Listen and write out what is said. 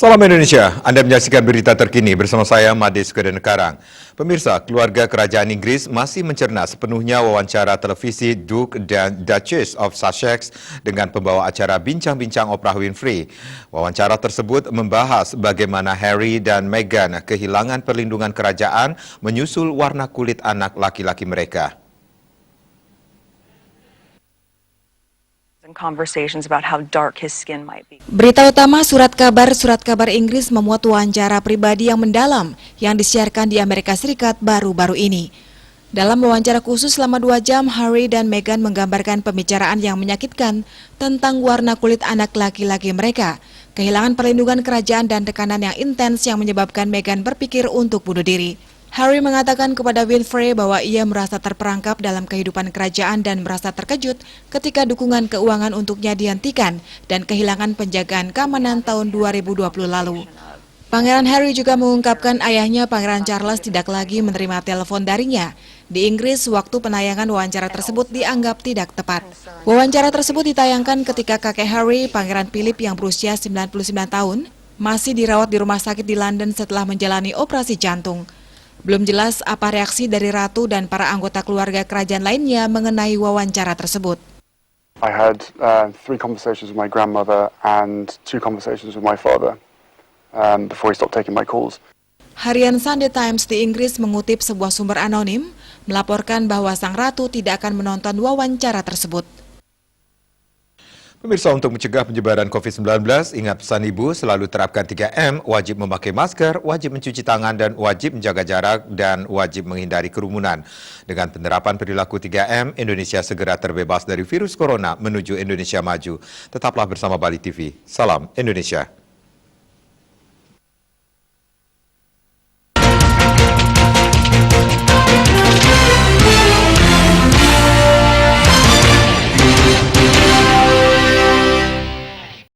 Salam Indonesia, Anda menyaksikan berita terkini bersama saya, Made Sukaden Karang. Pemirsa, keluarga kerajaan Inggris masih mencerna sepenuhnya wawancara televisi Duke dan Duchess of Sussex dengan pembawa acara Bincang-Bincang Oprah Winfrey. Wawancara tersebut membahas bagaimana Harry dan Meghan kehilangan perlindungan kerajaan menyusul warna kulit anak laki-laki mereka. Berita utama surat kabar Inggris memuat wawancara pribadi yang mendalam yang disiarkan di Amerika Serikat baru-baru ini. Dalam wawancara khusus selama 2 jam, Harry dan Meghan menggambarkan pembicaraan yang menyakitkan tentang warna kulit anak laki-laki mereka, kehilangan perlindungan kerajaan dan tekanan yang intens yang menyebabkan Meghan berpikir untuk bunuh diri. Harry mengatakan kepada Winfrey bahwa ia merasa terperangkap dalam kehidupan kerajaan dan merasa terkejut ketika dukungan keuangan untuknya dihentikan dan kehilangan penjagaan keamanan tahun 2020 lalu. Pangeran Harry juga mengungkapkan ayahnya Pangeran Charles tidak lagi menerima telepon darinya. Di Inggris, waktu penayangan wawancara tersebut dianggap tidak tepat. Wawancara tersebut ditayangkan ketika kakek Harry, Pangeran Philip yang berusia 99 tahun, masih dirawat di rumah sakit di London setelah menjalani operasi jantung. Belum jelas apa reaksi dari Ratu dan para anggota keluarga kerajaan lainnya mengenai wawancara tersebut. I had 3 conversations with my grandmother and 2 conversations with my father before he stopped taking my calls. Harian Sunday Times di Inggris mengutip sebuah sumber anonim melaporkan bahwa sang ratu tidak akan menonton wawancara tersebut. Pemirsa, untuk mencegah penyebaran COVID-19, ingat pesan ibu, selalu terapkan 3M, wajib memakai masker, wajib mencuci tangan, dan wajib menjaga jarak, dan wajib menghindari kerumunan. Dengan penerapan perilaku 3M, Indonesia segera terbebas dari virus corona menuju Indonesia maju. Tetaplah bersama Bali TV. Salam Indonesia.